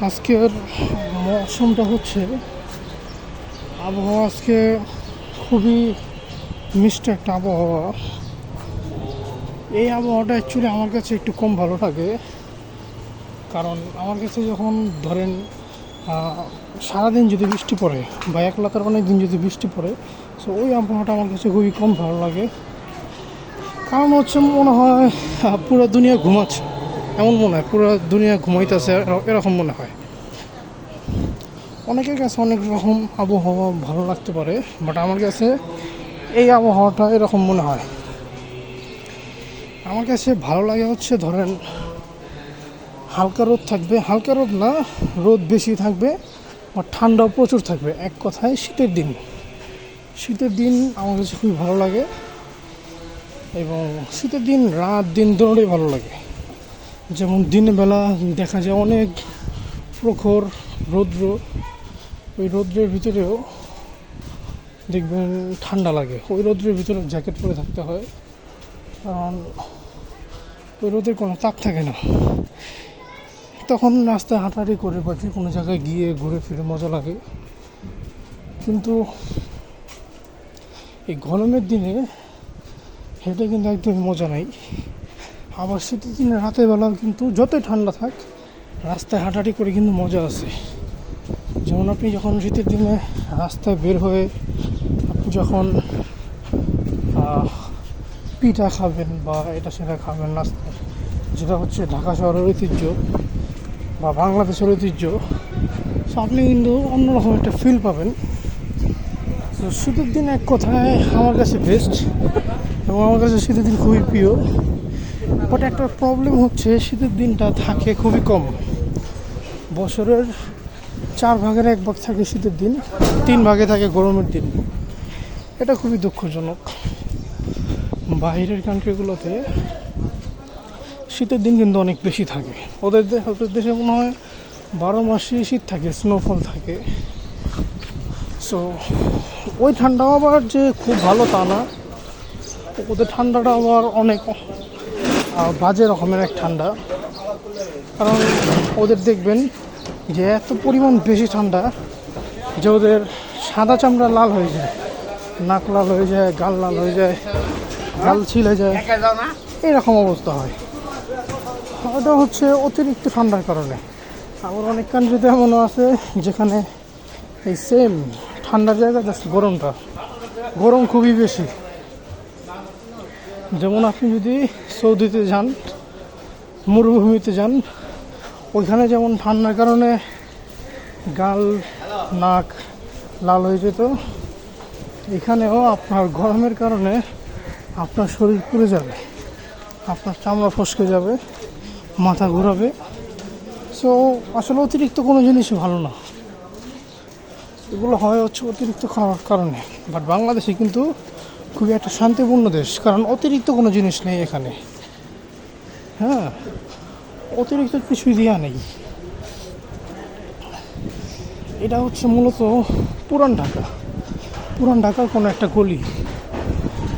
আজকের মৌসুমটা হচ্ছে আবহাওয়া আজকে খুবই মিষ্টি একটা আবহাওয়া। এই আবহাওয়াটা অ্যাকচুয়ালি আমার কাছে একটু কম ভালো লাগে, কারণ আমার কাছে যখন ধরেন সারাদিন যদি বৃষ্টি পড়ে বা এক লাতার অনেক দিন যদি বৃষ্টি পড়ে, সো ওই আবহাওয়াটা আমার কাছে খুবই কম ভালো লাগে। কারণ হচ্ছে মনে হয় পুরো দুনিয়া ঘুমাচ্ছে, এমন মনে হয় পুরো দুনিয়া ঘুমাইতেছে, এরকম মনে হয়। অনেকের কাছে অনেক রকম আবহাওয়া ভালো লাগতে পারে, বাট আমার কাছে এই আবহাওয়াটা এরকম মনে হয়। আমার কাছে ভালো লাগে হচ্ছে ধরেন হালকা রোদ থাকবে, হালকা রোদ না, রোদ বেশি থাকবে আর ঠান্ডাও প্রচুর থাকবে। এক কথায় শীতের দিন, শীতের দিন আমার কাছে খুবই ভালো লাগে। এবং শীতের দিন রাত দিন দুটোই ভালো লাগে। যেমন দিনের বেলা দেখা যায় অনেক প্রখর রৌদ্র, ওই রৌদ্রের ভিতরেও দেখবেন ঠান্ডা লাগে। ওই রৌদ্রের ভিতরে জ্যাকেট পরে থাকতে হয়, কারণ ওই রোদের কোনো তাপ থাকে না। তখন রাস্তায় হাঁটাহাঁটি করে বা যে কোনো জায়গায় গিয়ে ঘুরে ফিরে মজা লাগে। কিন্তু এই গরমের দিনে হেঁটে কিন্তু একদমই মজা নাই। আবার শীতের দিনে রাতের বেলাও কিন্তু যতই ঠান্ডা থাক, রাস্তায় হাঁটাহাঁটি করে কিন্তু মজা আছে। যেমন আপনি যখন শীতের দিনে রাস্তায় বের হয়ে আপনি যখন পিঠা খাবেন বা এটা সেটা খাবেন রাস্তায়, যেটা হচ্ছে ঢাকা শহরের ঐতিহ্য বা বাংলাদেশের ঐতিহ্য, সো আপনি কিন্তু অন্যরকম একটা ফিল পাবেন। তো শীতের দিন এক কথায় আমার কাছে বেস্ট, এবং আমার কাছে শীতের দিন খুবই প্রিয়। বাট একটা প্রবলেম হচ্ছে শীতের দিনটা থাকে খুবই কম। বছরের 4 ভাগের 1 ভাগ থাকে শীতের দিন, 3 ভাগে থাকে গরমের দিন। এটা খুবই দুঃখজনক। বাইরের কান্ট্রিগুলোতে শীতের দিন কিন্তু অনেক বেশি থাকে। ওদের দেশে মনে হয় 12 মাসই শীত থাকে, স্নোফল থাকে। সো ওই ঠান্ডাও আবার যে খুব ভালো তা না, ওদের ঠান্ডাটা আবার অনেক বাজে রকমের এক ঠান্ডা। কারণ ওদের দেখবেন যে এত পরিমাণ বেশি ঠান্ডা যে ওদের সাদা চামড়া লাল হয়ে যায়, নাক লাল হয়ে যায়, গাল লাল হয়ে যায়, গাল ছিলে যায়, এরকম অবস্থা হয়। ওটা হচ্ছে অতিরিক্ত ঠান্ডার কারণে। আবার অনেক কান্ট্রিতে এমনও আছে যেখানে এই সেম ঠান্ডার জায়গায় জাস্ট গরম খুবই বেশি। যেমন আপনি যদি সৌদিতে যান, মরুভূমিতে যান, ওইখানে যেমন ঠান্ডার কারণে গাল নাক লাল হয়ে যেত, এখানেও আপনার গরমের কারণে আপনার শরীর পুড়ে যাবে, আপনার চামড়া ফসকে যাবে, মাথা ঘোরাবে। সো আসলে অতিরিক্ত কোনো জিনিসই ভালো না, এগুলো হয় হচ্ছে অতিরিক্ত খাওয়ার কারণে। বাট বাংলাদেশে কিন্তু খুবই একটা শান্তিপূর্ণ দেশ, কারণ অতিরিক্ত কোনো জিনিস নেই এখানে। হ্যাঁ, অতিরিক্ত কিছুই দেওয়া নেই। এটা হচ্ছে মূলত পুরান ঢাকার কোনো একটা গলি।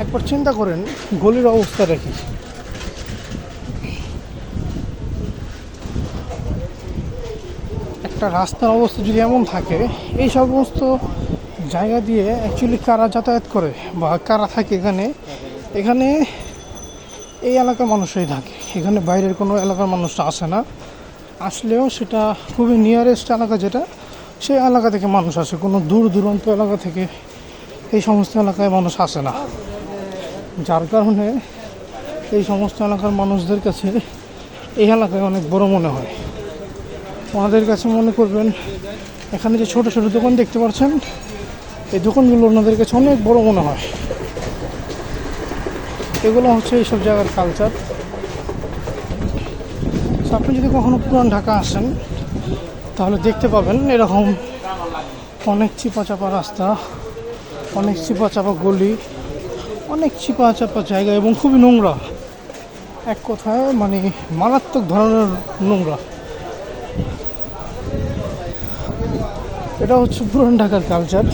একবার চিন্তা করেন গলির অবস্থা দেখি। একটা রাস্তার অবস্থা যদি এমন থাকে, এই সমস্ত জায়গা দিয়ে অ্যাকচুয়ালি কারা যাতায়াত করে বা কারা থাকে এখানে এই এলাকার মানুষই থাকে। এখানে বাইরের কোনো এলাকার মানুষটা আসে না, আসলেও সেটা খুবই নিয়ারেস্ট এলাকা, যেটা সেই এলাকা থেকে মানুষ আসে। কোনো দূর দূরান্ত এলাকা থেকে এই সমস্ত এলাকায় মানুষ আসে না, যার কারণে এই সমস্ত এলাকার মানুষদের কাছে এই এলাকায় অনেক বড় মনে হয়। ওনাদের কাছে মনে করবেন এখানে যে ছোটো ছোটো দোকান দেখতে পাচ্ছেন, এই দোকানগুলো ওনাদের কাছে অনেক বড় মনে হয়। এগুলো হচ্ছে এইসব জায়গার কালচার। আপনি যদি কখনো পুরান ঢাকা আসেন তাহলে দেখতে পাবেন এরকম অনেক চিপা রাস্তা, অনেক চিপা গলি, অনেক চিপা জায়গা, এবং খুবই নোংরা। এক কথায় মানে মারাত্মক ধরনের নোংরা। এটা হচ্ছে পুরান ঢাকার কালচার।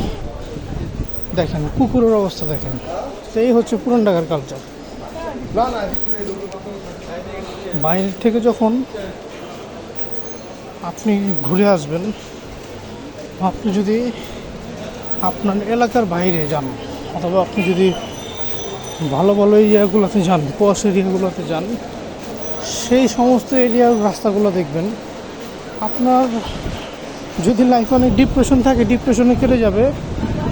দেখেন কুকুরের অবস্থা দেখেন, এই হচ্ছে পুরান ঢাকার কালচার। বাইরের থেকে যখন আপনি ঘুরে আসবেন, আপনি যদি আপনার এলাকার বাইরে যান অথবা আপনি যদি ভালো ভালো এরিয়াগুলোতে যান, পশ এরিয়াগুলোতে যান, সেই সমস্ত এরিয়ার রাস্তাগুলো দেখবেন আপনার যদি লাইফে অনেক ডিপ্রেশন থাকে, ডিপ্রেশনে কেটে যাবে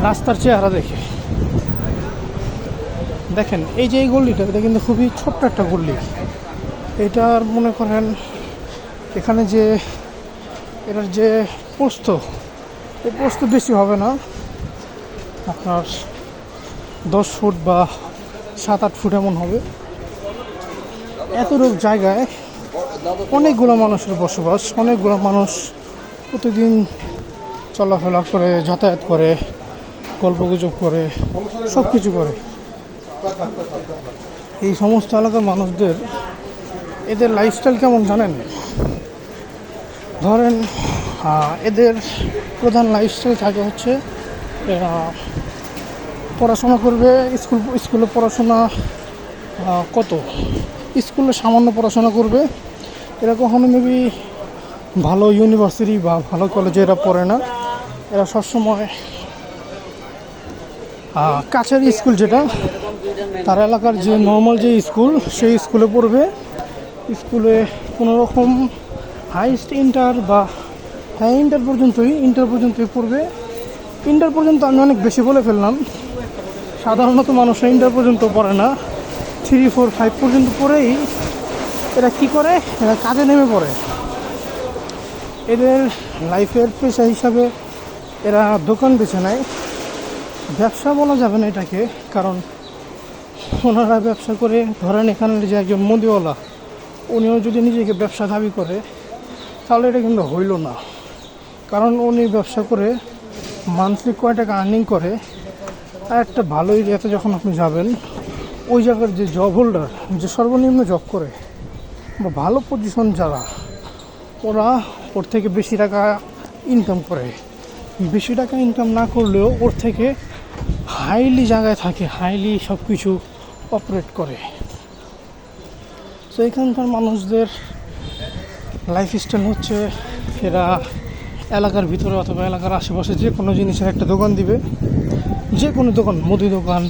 রাস্তার চেহারা দেখে। দেখেন এই যে এই গল্লিটা, এটা কিন্তু খুবই ছোট্ট একটা গল্লি। এটার মনে করেন এখানে যে এটার যে প্রস্থ, এই প্রস্থ বেশি হবে না, আপনার 10 ফুট বা 7-8 ফুট এমন হবে। এতটুকু জায়গায় অনেকগুলো মানুষের বসবাস, অনেকগুলো মানুষ প্রতিদিন চলাফেরা করে, যাতায়াত করে, গল্পগুজব করে, সব কিছু করে। এই সমস্ত এলাকার মানুষদের এদের লাইফস্টাইল কেমন জানেন? ধরেন এদের প্রধান লাইফস্টাইল থাকে হচ্ছে পড়াশোনা করবে, স্কুলে পড়াশোনা কত, স্কুলে সামান্য পড়াশোনা করবে। এরা কখনো মেবি ভালো ইউনিভার্সিটি বা ভালো কলেজে এরা পড়ে না। এরা সবসময় কাছের স্কুল যেটা তার এলাকার যে নর্মাল যে স্কুল, সেই স্কুলে পড়বে। স্কুলে কোনো রকম হাইস্ট ইন্টার বা ইন্টার পর্যন্তই পড়বে। ইন্টার পর্যন্ত আমি অনেক বেশি বলে ফেললাম, সাধারণত মানুষরা ইন্টার পর্যন্ত পড়ে না, 3, 4, 5 পর্যন্ত পড়েই এরা কী করে, এরা কাজে নেমে পড়ে। এদের লাইফের পেশা হিসাবে এরা দোকান বেছে নেয়। ব্যবসা বলা যাবে না এটাকে, কারণ ওনারা ব্যবসা করে, ধরেন এখানের যে একজন মুদিওয়ালা, উনিও যদি নিজেকে ব্যবসা দাবি করে তাহলে এটা কিন্তু হইল না। কারণ উনি ব্যবসা করে মান্থলি কয় টাকা আর্নিং করে। আর একটা ভালো এরিয়াতে যখন আপনি যাবেন, ওই জায়গার যে জব হোল্ডার, যে সর্বনিম্ন জব করে বা ভালো পজিশন যারা, ওরা ওর থেকে বেশি টাকা ইনকাম করে। বেশি টাকা ইনকাম না করলেও ওর থেকে হাইলি জায়গায় থাকে, হাইলি সব কিছু অপারেট করে। তো এখানকার মানুষদের লাইফস্টাইল হচ্ছে এরা এলাকার ভিতরে অথবা এলাকার আশেপাশে যে কোনো জিনিসের একটা দোকান দিবে, যে কোনো দোকান, মুদি দোকান,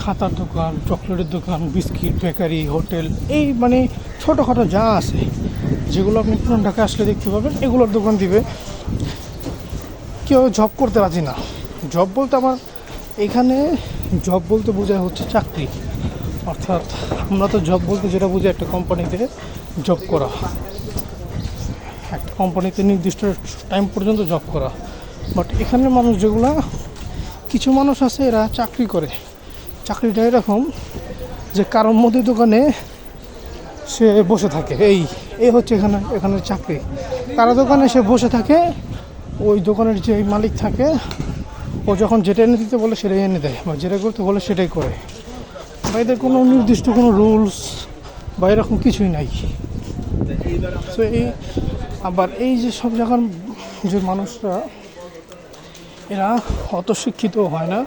খাতার দোকান, চকলেটের দোকান, বিস্কিট, বেকারি, হোটেল, এই মানে ছোটোখাটো যা আছে যেগুলো আপনি পুরান ঢাকা আসলে দেখতে পাবেন, এগুলোর দোকান দিবে। কেউ জব করতে রাজি না। জব বলতে আমার এখানে জব বলতে বোঝায় হচ্ছে চাকরি, অর্থাৎ আমরা তো জব বলতে যেটা বুঝি একটা কোম্পানিতে জব করা, একটা কোম্পানিতে নির্দিষ্ট টাইম পর্যন্ত জব করা। বাট এখানের মানুষ যেগুলা, কিছু মানুষ আছে এরা চাকরি করে। চাকরিটা এরকম যে কারোর মুদি দোকানে সে বসে থাকে, এই হচ্ছে এখানের চাকরি। কারো দোকানে সে বসে থাকে, ওই দোকানের যে মালিক থাকে ও যখন যেটা এনে দিতে বলে সেটাই এনে দেয়, বা যেটা করতে বলে সেটাই করে। বা এদের কোনো নির্দিষ্ট কোনো রুলস বা এরকম কিছুই নাই। তো আবার এই যে সব জায়গার যে মানুষরা, এরা অত শিক্ষিত হয় না।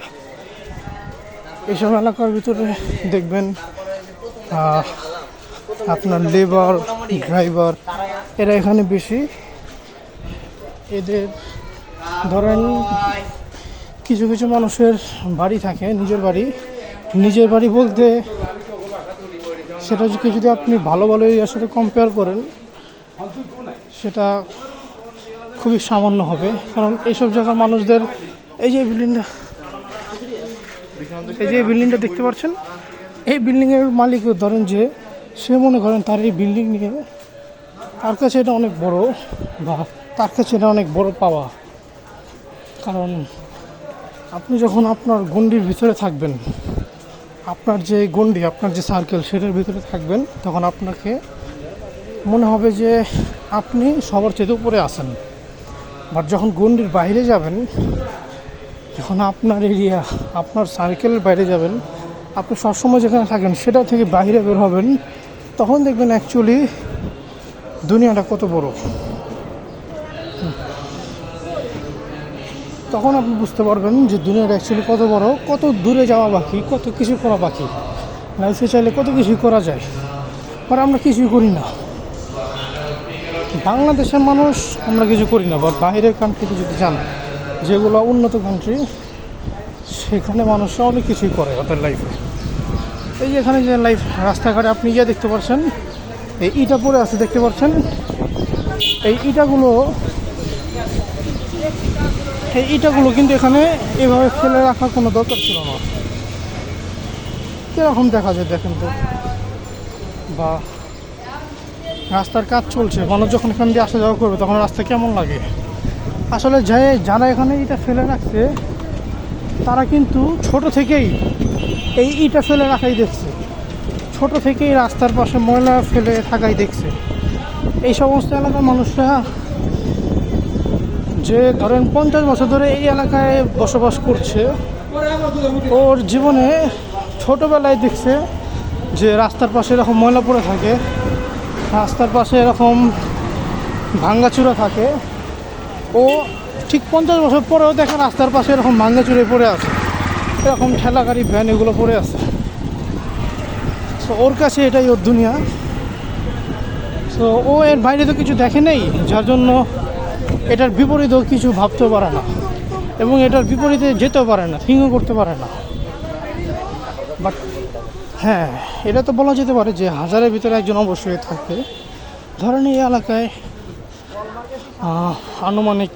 এইসব এলাকার ভিতরে দেখবেন আপনার লেবার, ড্রাইভার, এরা এখানে বেশি। এদের ধরেন কিছু কিছু মানুষের বাড়ি থাকে, নিজের বাড়ি বলতে সেটা যদি আপনি ভালো এরিয়ার সাথে কম্পেয়ার করেন, সেটা খুবই সামান্য হবে। কারণ এইসব জায়গার মানুষদের এই যে বিল্ডিংটা দেখতে পাচ্ছেন, এই বিল্ডিংয়ের মালিক ধরেন যে সে মনে করেন তার এই বিল্ডিং নিয়ে তার কাছে এটা অনেক বড়, বা তার কাছে এটা অনেক বড় পাওয়া। কারণ আপনি যখন আপনার গণ্ডির ভিতরে থাকবেন, আপনার যে গণ্ডি, আপনার যে সার্কেল, সেটার ভিতরে থাকবেন, তখন আপনাকে মনে হবে যে আপনি সবার চেয়ে উপরে আছেন। বাট যখন গণ্ডির বাইরে যাবেন, যখন আপনার এরিয়া, আপনার সার্কেলের বাইরে যাবেন, আপনি সবসময় যেখানে থাকেন সেটা থেকে বাইরে বের হবেন, তখন দেখবেন অ্যাকচুয়ালি দুনিয়াটা কত বড়। তখন আপনি বুঝতে পারবেন যে দুনিয়াটা অ্যাকচুয়ালি কত বড়, কত দূরে যাওয়া বাকি, কত কিছু করা বাকি। লাইফে চাইলে কত কিছু করা যায়, আর আমরা কিছুই করি না। বাংলাদেশের মানুষ আমরা কিছু করি না, বাট বাইরের কান্ট্রিতে যদি যান, যেগুলো উন্নত কান্ট্রি, সেখানে মানুষরা অনেক কিছুই করে ওদের লাইফে। এই যে এখানে যে লাইফ রাস্তাঘাটে আপনি গিয়ে দেখতে পাচ্ছেন, এই ইটা পড়ে আছে দেখতে পাচ্ছেন। এই ইটাগুলো কিন্তু এখানে এভাবে ফেলে রাখার কোনো দরকার ছিল না। কীরকম দেখা যায় দেখেন তো। বা রাস্তার কাজ চলছে, মানুষ যখন এখান দিয়ে আসা যাওয়া করবে তখন রাস্তা কেমন লাগে। আসলে যারা এখানে ইটা ফেলে রাখছে, তারা কিন্তু ছোট থেকেই এই ইটা ফেলে রাখাই দেখছে, ছোট থেকেই রাস্তার পাশে ময়লা ফেলে থাকাই দেখছে। এই সমস্ত এলাকার মানুষরা, যে ধরেন 50 বছর ধরে এই এলাকায় বসবাস করছে, ওর জীবনে ছোটোবেলায় দেখছে যে রাস্তার পাশে এরকম ময়লা পড়ে থাকে, রাস্তার পাশে এরকম ভাঙ্গাচুরা থাকে। ও ঠিক 50 বছর পরেও দেখে রাস্তার পাশে এরকম ভাঙ্গাচুরে পড়ে আছে, এরকম ঠেলা গাড়ি ভ্যান এগুলো পড়ে আছে। তো ওর কাছে এটাই ওর দুনিয়া। তো ও এর বাইরে তো কিছু দেখে নেই, যার জন্য এটার বিপরীতেও কিছু ভাবতেও পারে না, এবং এটার বিপরীতে যেতেও পারে না, থিঙ্কও করতে পারে না। বাট হ্যাঁ, এটা তো বলা যেতে পারে যে 1000-এর ভিতরে একজন অবশ্যই থাকে। ধরেন এই এলাকায় আনুমানিক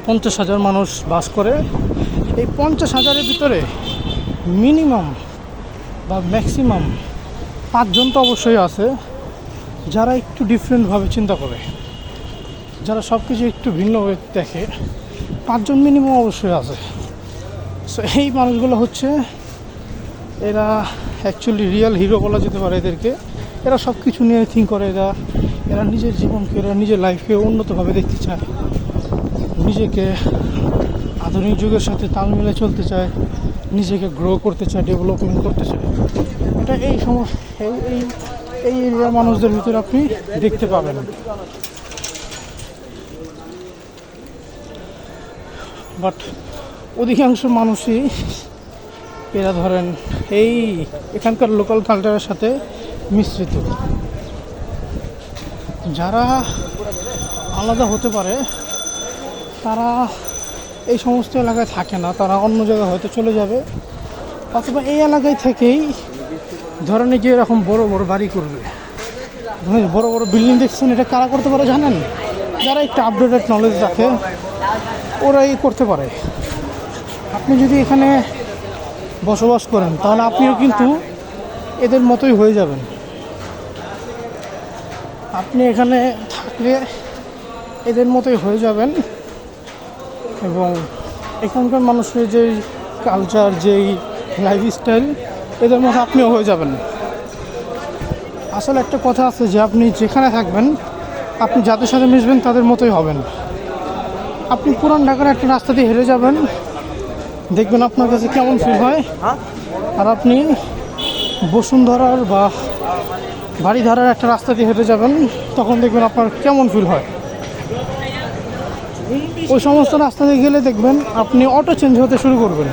50,000 মানুষ বাস করে। এই 50,000-এর ভিতরে মিনিমাম বা ম্যাক্সিমাম 5 জন তো অবশ্যই আছে যারা একটু ডিফারেন্টভাবে চিন্তা করে, যারা সব কিছু একটু ভিন্নভাবে দেখে। 5 জন মিনিমাম অবশ্যই আছে। সো এই মানুষগুলো হচ্ছে, এরা অ্যাকচুয়ালি রিয়েল হিরো বলা যেতে পারে এদেরকে। এরা সব কিছু নিয়ে থিঙ্ক করে, এরা নিজের জীবনকে, এরা নিজের লাইফকে উন্নতভাবে দেখতে চায়, নিজেকে আধুনিক যুগের সাথে তাল মিলে চলতে চায়, নিজেকে গ্রো করতে চায়, ডেভেলপমেন্ট করতে চায়। এটা এই এরিয়ার মানুষদের ভিতরে আপনি দেখতে পাবেন। বাট অধিকাংশ মানুষই, এরা ধরেন এখানকার লোকাল কালচারের সাথে মিশ্রিত। যারা আলাদা হতে পারে তারা এই সমস্ত এলাকায় থাকে না, তারা অন্য জায়গায় হয়তো চলে যাবে, অথবা এই এলাকায় থেকেই ধরেন যে এরকম বড় বড় বাড়ি করবে, বড় বড় বিল্ডিং দেখছেন, এটা কারা করতে পারে জানেন? যারা একটু আপডেটেড নলেজ রাখে ওরাই করতে পারে। আপনি যদি এখানে বসবাস করেন তাহলে আপনিও কিন্তু এদের মতোই হয়ে যাবেন। আপনি এখানে থাকলে এদের মতোই হয়ে যাবেন, এবং এখানকার মানুষের যেই কালচার, যেই লাইফস্টাইল, এদের মতো আপনিও হয়ে যাবেন। আসলে একটা কথা আছে যে আপনি যেখানে থাকবেন, আপনি যাদের সাথে মিশবেন তাদের মতোই হবেন। আপনি পুরান ঢাকার একটা রাস্তা দিয়ে হেঁটে যাবেন, দেখবেন আপনার কাছে কেমন ফিল হয়। আর আপনি বসুন্ধরার বা বাড়িধারার একটা রাস্তা দিয়ে হেঁটে যাবেন, তখন দেখবেন আপনার কেমন ফিল হয়। ওই সমস্ত রাস্তা দিয়ে গেলে দেখবেন আপনি অটো চেঞ্জ হতে শুরু করবেন,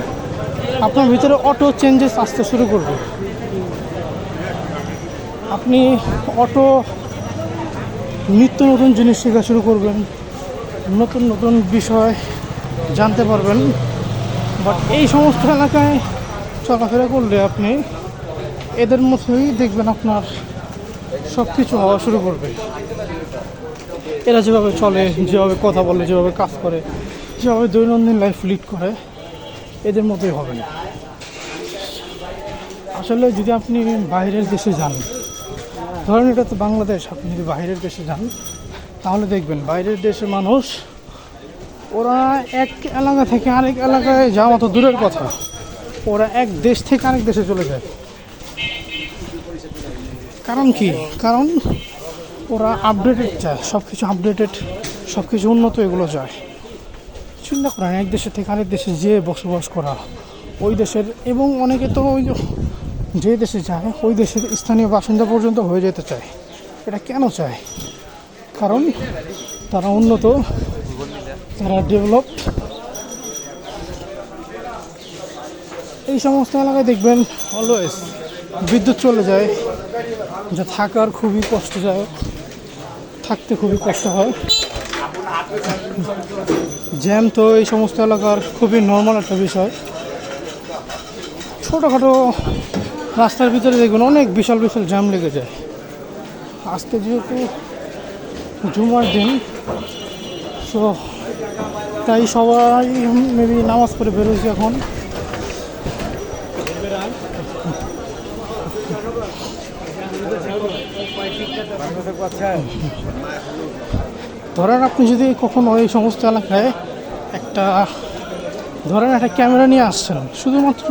আপনার ভিতরে অটো চেঞ্জেস আসতে শুরু করবে। আপনি নিত্য নতুন জিনিস শেখা শুরু করবেন, নতুন নতুন বিষয় জানতে পারবেন। বাট এই সমস্ত এলাকায় চলাফেরা করলে আপনি এদের মতোই দেখবেন আপনার সব কিছু হওয়া শুরু করবে। এরা যেভাবে চলে, যেভাবে কথা বলে, যেভাবে কাজ করে, যেভাবে দৈনন্দিন লাইফ লিড করে, এদের মতোই হবে না। আসলে যদি আপনি বাইরের দেশে যান, ধরেন এটা তো বাংলাদেশ, আপনি যদি বাইরের দেশে যান তাহলে দেখবেন বাইরের দেশের মানুষ, ওরা এক এলাকা থেকে আরেক এলাকায় যাওয়া তো দূরের কথা, ওরা এক দেশ থেকে আরেক দেশে চলে যায়। কারণ কি? কারণ ওরা আপডেটেড চায়, সব কিছু আপডেটেড, সব কিছু উন্নত এগুলো চায়। চিন্তা করেন, এক দেশের থেকে আরেক দেশে যে বসবাস করা, ওই দেশের, এবং অনেকে তো ওই যে দেশে যায় ওই দেশের স্থানীয় বাসিন্দা পর্যন্ত হয়ে যেতে চায়। এটা কেন চায়? কারণ তারা উন্নত, তারা ডেভেলপড। এই সমস্ত এলাকায় দেখবেন অলওয়েজ বিদ্যুৎ চলে যায়, যা থাকার খুবই কষ্টদায়ক, থাকতে খুবই কষ্ট হয়। জ্যাম তো এই সমস্ত এলাকার খুবই নর্মাল একটা বিষয়। ছোটোখাটো রাস্তার ভিতরে দেখবেন অনেক বিশাল বিশাল জ্যাম লেগে যায়। আজকে যেহেতু জুমার দিন, সো তাই সবাই মেবি নামাজ পড়ে বেরোচ্ছে এখন। ধরেন আপনি যদি কখনো এই সমস্ত এলাকায় একটা একটা ক্যামেরা নিয়ে আসছেন শুধুমাত্র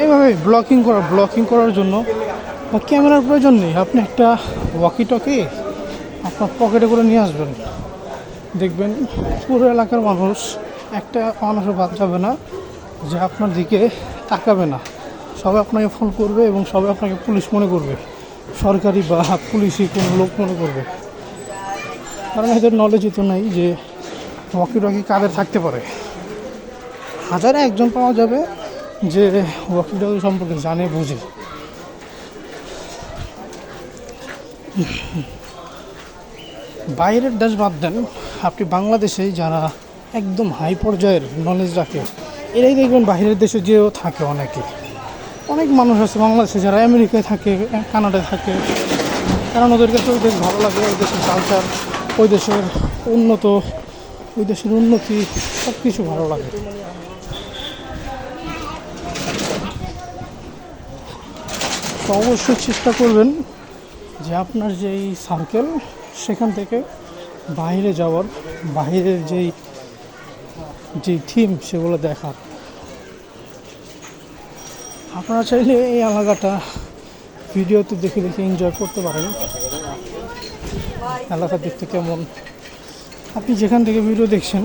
এইভাবে ব্লকিং করার জন্য, বা ক্যামেরার প্রয়োজন নেই, আপনি একটা ওয়াকি টকি আপনার পকেটে করে নিয়ে আসবেন। দেখবেন পুরো এলাকার মানুষ, একটা মানুষও বাদ যাবে না যে আপনার দিকে তাকাবে না। সবাই আপনাকে ফোন করবে এবং সবাই আপনাকে পুলিশ মনে করবে, সরকারি বা পুলিশি কোনো লোক মনে করবে। কারণ এদের নলেজই তো নেই যে ওয়াকি টকি কাদের থাকতে পারে। হাজারে একজন পাওয়া যাবে যে ওয়াকি টকি সম্পর্কে জানে বুঝে। বাইরের দেশ বাদ দেন, আপনি বাংলাদেশেই যারা একদম হাই পর্যায়ের নলেজ রাখে এরাই দেখবেন বাইরের দেশে যেও থাকে। অনেক মানুষ আছে বাংলাদেশে যারা আমেরিকায় থাকে, কানাডায় থাকে, কারণ ওদেরকে তো ওই দেশ ভালো লাগে, ওই দেশের কালচার, ওই দেশের উন্নতি সব কিছু ভালো লাগে। তো অবশ্যই চেষ্টা করবেন যে আপনার যেই সার্কেল সেখান থেকে বাইরে যাওয়ার, বাইরের যেই থিম সেগুলো দেখার। আপনারা চাইলে এই এলাকাটা ভিডিওতে দেখে এনজয় করতে পারেন। এলাকা দেখতে কেমন, আপনি যেখান থেকে ভিডিও দেখছেন,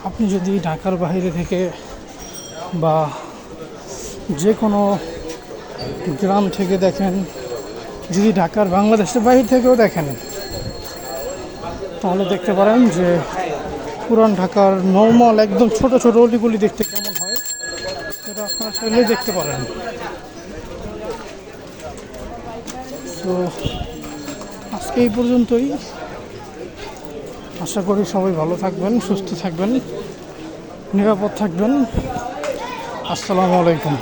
আপনি যদি ঢাকার বাইরে থেকে বা যে কোনো গ্রাম থেকে দেখেন, যদি ঢাকার বাংলাদেশের বাইরে থেকেও দেখেন, তাহলে দেখতে পারেন যে পুরান ঢাকার নর্মাল একদম ছোট ছোট অলিগুলি দেখতে কেমন হয়, সেটা আপনারা চাইলেই দেখতে পারেন। তো আজকে এই পর্যন্তই। আশা করি সবাই ভালো থাকবেন, সুস্থ থাকবেন, নিরাপদ থাকবেন। আসসালামু আলাইকুম।